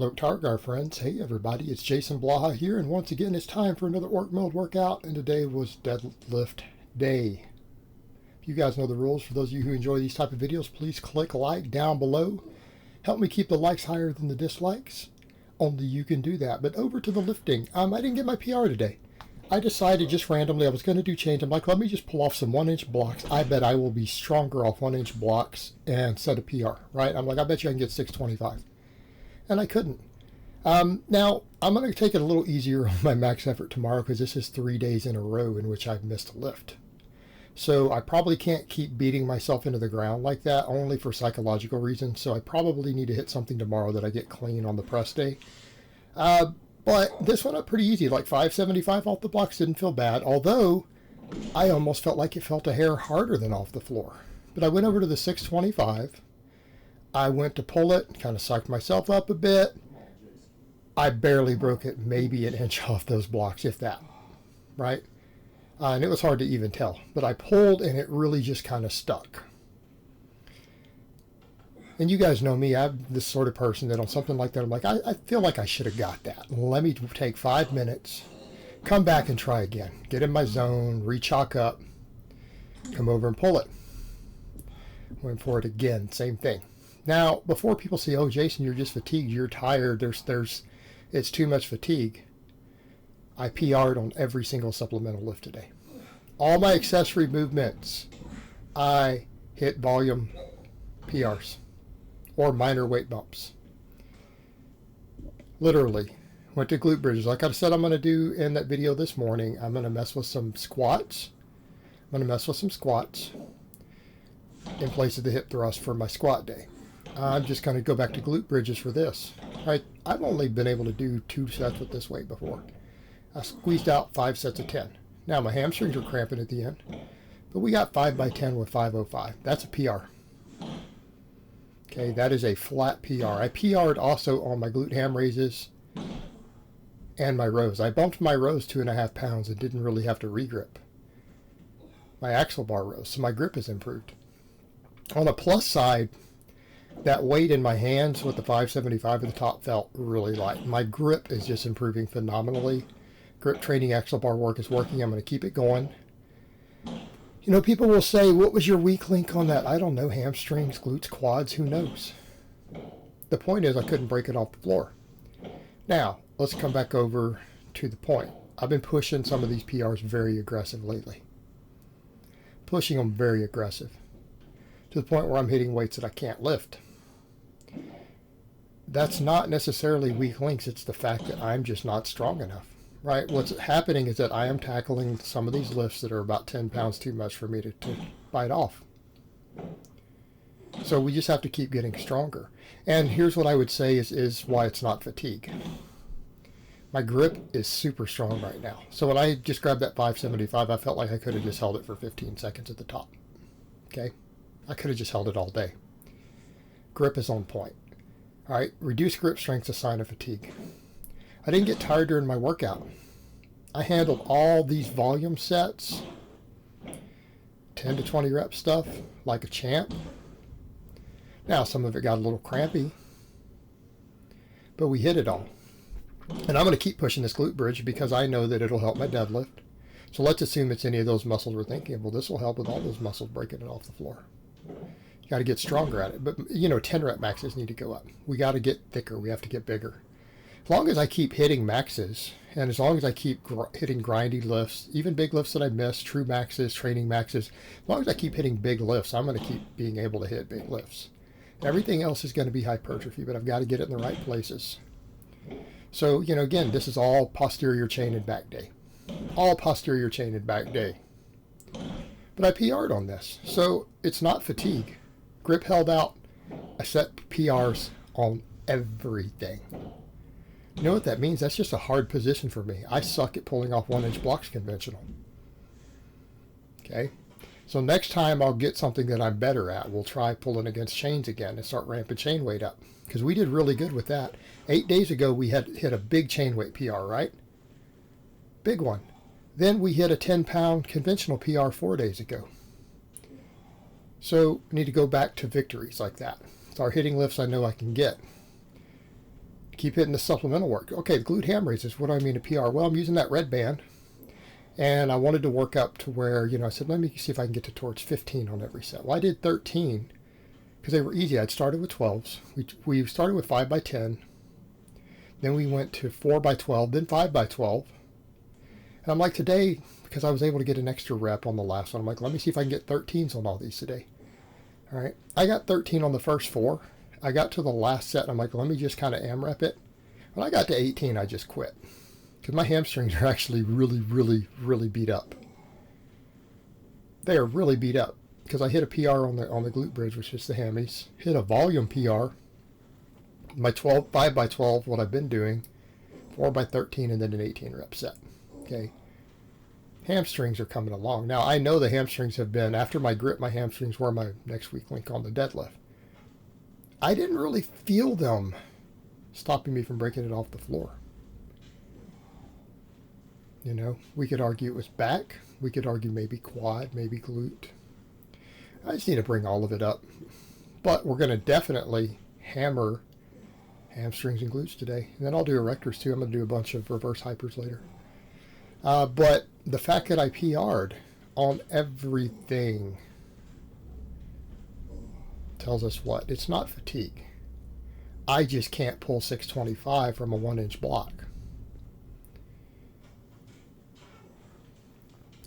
Hello Targar friends, hey everybody, it's Jason Blaha here, and once again it's time for another orc mode workout, and today was deadlift day. If you guys know the rules, for those of you who enjoy these type of videos, please click like down below. Help me keep the likes higher than the dislikes. Only you can do that. But over to the lifting. I didn't get my PR today. I decided just randomly I was going to do change. I'm like, let me just pull off some 1-inch blocks. I bet I will be stronger off 1-inch blocks and set a PR, right? I'm like, I bet you I can get 625. And I couldn't. Now, I'm going to take it a little easier on my max effort tomorrow because this is 3 days in a row in which I've missed a lift. So I probably can't keep beating myself into the ground like that, only for psychological reasons. So I probably need to hit something tomorrow that I get clean on the press day. But this went up pretty easy, like 575 off the blocks, didn't feel bad. Although, I almost felt like it felt a hair harder than off the floor. But I went over to the 625. I went to pull it, kind of psyched myself up a bit. I barely broke it, maybe an inch off those blocks, if that, right? And it was hard to even tell. But I pulled, and it really just kind of stuck. And you guys know me, I'm this sort of person that on something like that, I'm like, I feel like I should have got that. Let me take 5 minutes, come back and try again. Get in my zone, re-chalk up, come over and pull it. Went for it again, same thing. Now, before people say, oh, Jason, you're just fatigued, you're tired, it's too much fatigue. I PR'd on every single supplemental lift today. All my accessory movements, I hit volume PRs or minor weight bumps. Literally, went to glute bridges. Like I said I'm going to do in that video this morning, I'm going to mess with some squats. I'm going to mess with some squats in place of the hip thrust for my squat day. I'm just going to go back to glute bridges for this. I've only been able to do 2 sets with this weight before. I squeezed out 5 sets of 10. Now my hamstrings are cramping at the end, but we got 5 by 10 with 505. That's a PR. Okay, that is a flat PR. I PR'd also on my glute ham raises and my rows. I bumped my rows 2.5 pounds and didn't really have to regrip my axle bar rows, so my grip has improved. On the plus side, that weight in my hands with the 575 at the top felt really light. My grip is just improving phenomenally. Grip training axle bar work is working. I'm going to keep it going. You know, people will say, what was your weak link on that? I don't know. Hamstrings, glutes, quads, who knows? The point is I couldn't break it off the floor. Now, let's come back over to the point. I've been pushing some of these PRs very aggressive lately. Pushing them very aggressive. To the point where I'm hitting weights that I can't lift. That's not necessarily weak links. It's the fact that I'm just not strong enough. Right? What's happening is that I am tackling some of these lifts that are about 10 pounds too much for me to bite off. So we just have to keep getting stronger. And here's what I would say is why it's not fatigue. My grip is super strong right now. So when I just grabbed that 575, I felt like I could have just held it for 15 seconds at the top. Okay? I could have just held it all day. Grip is on point. All right? Reduced grip strength is a sign of fatigue. I didn't get tired during my workout. I handled all these volume sets, 10 to 20 rep stuff, like a champ. Now, some of it got a little crampy, but we hit it all. And I'm going to keep pushing this glute bridge because I know that it'll help my deadlift. So let's assume it's any of those muscles we're thinking, well, this will help with all those muscles breaking it off the floor. You got to get stronger at it. But, you know, 10 rep maxes need to go up. We got to get thicker. We have to get bigger. As long as I keep hitting maxes, and as long as I keep hitting grindy lifts, even big lifts that I missed, true maxes, training maxes, as long as I keep hitting big lifts, I'm going to keep being able to hit big lifts. Everything else is going to be hypertrophy, but I've got to get it in the right places. So, you know, again, this is all posterior chain and back day. All posterior chain and back day. But I PR'd on this, so it's not fatigue. Grip held out. I set PRs on everything. You know what that means? That's just a hard position for me. I suck at pulling off 1-inch blocks conventional. Okay? So next time I'll get something that I'm better at. We'll try pulling against chains again and start ramping chain weight up. Because we did really good with that. 8 days ago we had hit a big chain weight PR, right? Big one. Then we hit a 10-pound conventional PR 4 days ago. So I need to go back to victories like that. Start hitting lifts I know I can get. keep hitting the supplemental work. Okay, the glute ham raises. What do I mean a PR? Well, I'm using that red band, and I wanted to work up to where, I said, let me see if I can get to towards 15 on every set. Well, I did 13 because they were easy. I'd started with 12s. We started with 5 by 10. Then we went to 4 by 12, then 5 by 12. And I'm like, today, because I was able to get an extra rep on the last one, I'm like, let me see if I can get 13s on all these today. All right, I got 13 on the first 4. I got to the last set, and I'm like, let me just kind of AMRAP it. When I got to 18, I just quit because my hamstrings are actually really, really, really beat up. They are really beat up because I hit a PR on the glute bridge, which is the hammies. Hit a volume PR. My 5 by 12, what I've been doing, 4 by 13, and then an 18 rep set. Okay. Hamstrings are coming along. Now, I know the hamstrings have been, after my grip, my hamstrings were my next week link on the deadlift. I didn't really feel them stopping me from breaking it off the floor. We could argue it was back. We could argue maybe quad, maybe glute. I just need to bring all of it up. But we're going to definitely hammer hamstrings and glutes today. And then I'll do erectors too. I'm going to do a bunch of reverse hypers later. But the fact that I PR'd on everything tells us what? It's not fatigue. I just can't pull 625 from a 1-inch block.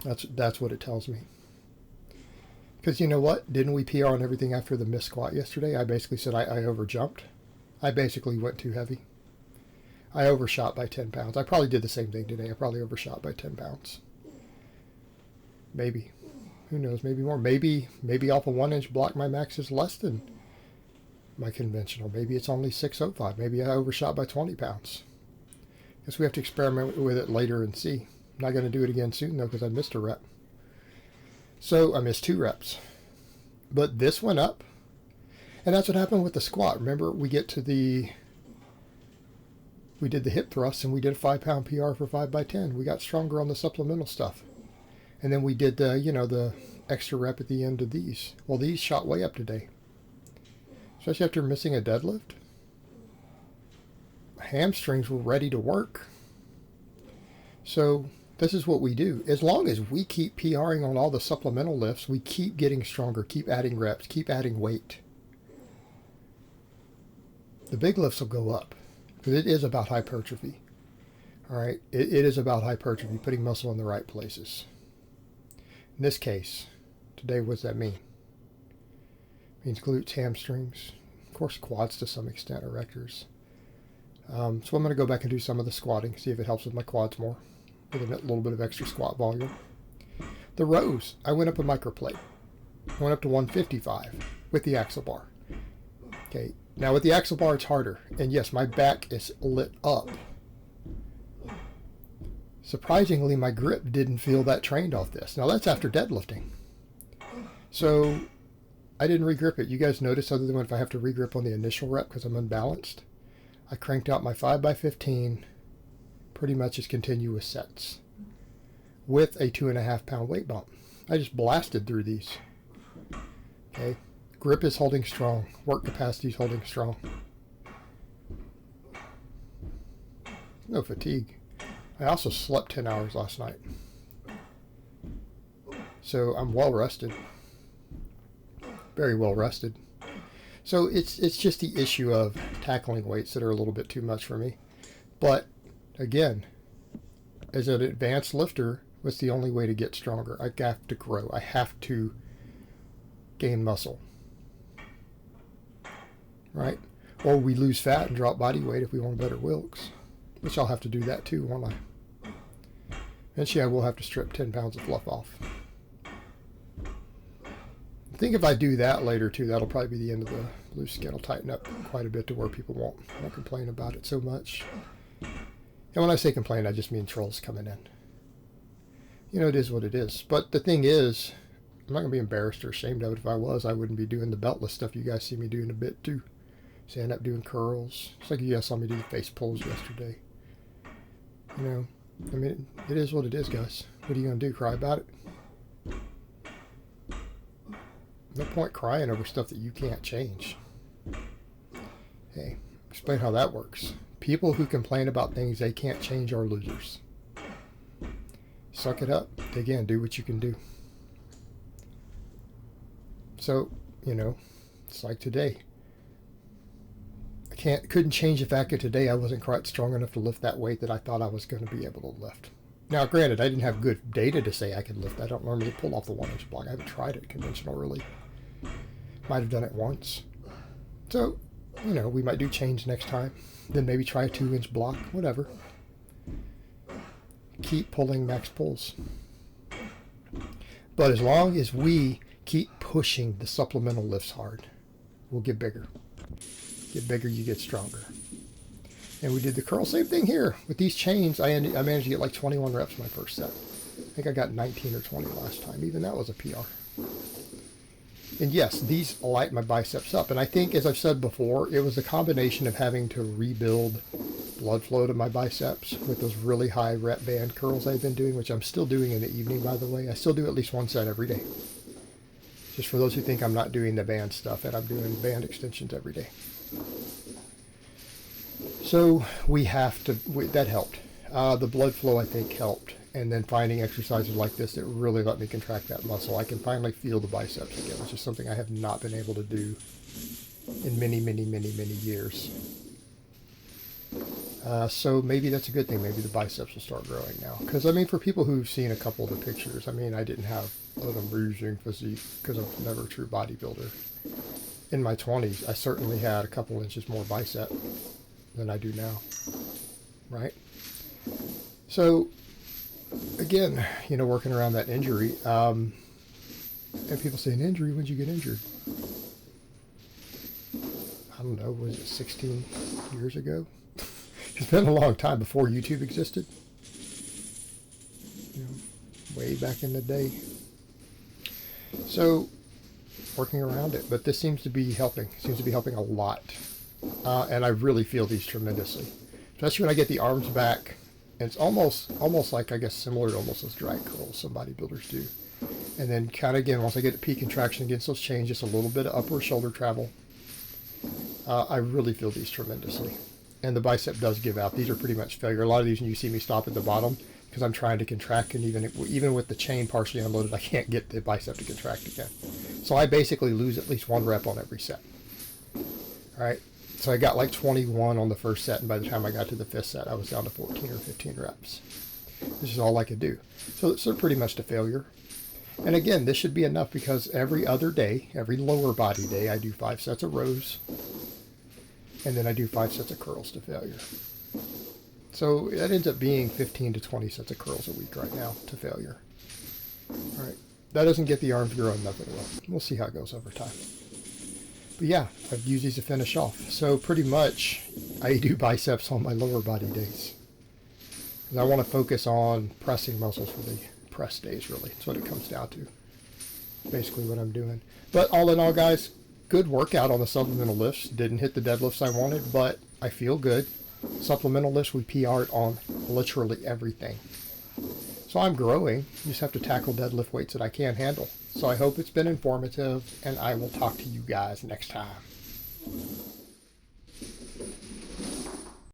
That's what it tells me. Because you know what? Didn't we PR on everything after the missed squat yesterday? I basically said I overjumped. I basically went too heavy. I overshot by 10 pounds. I probably did the same thing today. I probably overshot by 10 pounds. Maybe. Who knows? Maybe more. Maybe off a 1-inch block my max is less than my conventional. Maybe it's only 605. Maybe I overshot by 20 pounds. Guess we have to experiment with it later and see. I'm not going to do it again soon though because I missed a rep. So I missed 2 reps. But this went up. And that's what happened with the squat. Remember, we did the hip thrust and we did a 5-pound PR for 5 by 10. We got stronger on the supplemental stuff. And then we did the extra rep at the end of these. Well, these shot way up today. Especially after missing a deadlift. Hamstrings were ready to work. So this is what we do. As long as we keep PRing on all the supplemental lifts, we keep getting stronger, keep adding reps, keep adding weight. The big lifts will go up. Because it is about hypertrophy. All right? It is about hypertrophy, putting muscle in the right places. In this case, today, what does that mean? It means glutes, hamstrings, of course quads to some extent, erectors. So I'm going to go back and do some of the squatting, see if it helps with my quads more, with a little bit of extra squat volume. The rows, I went up a microplate. I went up to 155 with the axle bar. Okay, now with the axle bar it's harder, and yes, my back is lit up. Surprisingly, my grip didn't feel that trained off this. Now that's after deadlifting. So I didn't regrip it. You guys notice, other than if I have to regrip on the initial rep because I'm unbalanced, I cranked out my 5 by 15 pretty much as continuous sets with a 2.5 pound weight bump. I just blasted through these. Okay, grip is holding strong. Work capacity is holding strong. No fatigue. I also slept 10 hours last night. So I'm well rested. Very well rested. So it's just the issue of tackling weights that are a little bit too much for me. But again, as an advanced lifter, what's the only way to get stronger? I have to grow. I have to gain muscle. Right? Or we lose fat and drop body weight if we want better Wilks. Which I'll have to do that too, won't I? Eventually I will have to strip 10 pounds of fluff off. I think if I do that later too, that'll probably be the end of the loose skin. I'll tighten up quite a bit to where people won't complain about it so much. And when I say complain, I just mean trolls coming in. You know, it is what it is. But the thing is, I'm not going to be embarrassed or ashamed of it. If I was, I wouldn't be doing the beltless stuff you guys see me doing a bit too. Stand up doing curls. It's like you guys saw me do the face pulls yesterday. You know, I mean, it is what it is, guys. What are you going to do, cry about it? No point crying over stuff that you can't change. Hey, explain how that works. People who complain about things they can't change are losers. Suck it up. Dig in. Do what you can do. So, you know, it's like today. Couldn't change the fact that today I wasn't quite strong enough to lift that weight that I thought I was going to be able to lift. Now, granted, I didn't have good data to say I could lift. I don't normally pull off the 1-inch block. I haven't tried it conventional, really. Might have done it once. So, you know, we might do chains next time. Then maybe try a 2-inch block, whatever. Keep pulling max pulls. But as long as we keep pushing the supplemental lifts hard, we'll get bigger. Get bigger, you get stronger. And we did the curl. Same thing here. With these chains, I managed to get like 21 reps my first set. I think I got 19 or 20 last time. Even that was a PR. And yes, these light my biceps up. And I think, as I've said before, it was a combination of having to rebuild blood flow to my biceps with those really high rep band curls I've been doing, which I'm still doing in the evening, by the way. I still do at least one set every day. Just for those who think I'm not doing the band stuff, and I'm doing band extensions every day. So we have to, that helped. The blood flow, I think, helped. And then finding exercises like this that really let me contract that muscle. I can finally feel the biceps again, which is something I have not been able to do in many, many, many, many years. So maybe that's a good thing. Maybe the biceps will start growing now. Because, I mean, for people who've seen a couple of the pictures, I mean, I didn't have an amazing physique because I was never a true bodybuilder. In my 20s, I certainly had a couple inches more bicep than I do now, right? So, again, you know, working around that injury, and people say, an injury, when'd you get injured? I don't know, was it 16 years ago? It's been a long time before YouTube existed. You know, way back in the day. So, working around it, but this seems to be helping. Seems to be helping a lot. And I really feel these tremendously. Especially when I get the arms back. And it's almost like, I guess, similar to almost those drag curls some bodybuilders do. And then kind of again, once I get the peak contraction against those chains, just a little bit of upward shoulder travel. I really feel these tremendously. And the bicep does give out. These are pretty much failure. A lot of these, when you see me stop at the bottom, because I'm trying to contract, and even with the chain partially unloaded, I can't get the bicep to contract again. So I basically lose at least 1 rep on every set. All right. So I got like 21 on the first set, and by the time I got to the 5th set, I was down to 14 or 15 reps. This is all I could do. So it's pretty much a failure. And again, this should be enough because every other day, every lower body day, I do 5 sets of rows. And then I do 5 sets of curls to failure. So that ends up being 15 to 20 sets of curls a week right now to failure. All right. That doesn't get the arms growing, nothing will. We'll see how it goes over time. But yeah, I've used these to finish off. So pretty much, I do biceps on my lower body days. Because I want to focus on pressing muscles for the press days, really. That's what it comes down to. Basically what I'm doing. But all in all, guys, good workout on the supplemental lifts. Didn't hit the deadlifts I wanted, but I feel good. Supplemental lifts, we PR'd on literally everything. So I'm growing. You just have to tackle deadlift weights that I can't handle. So I hope it's been informative, and I will talk to you guys next time.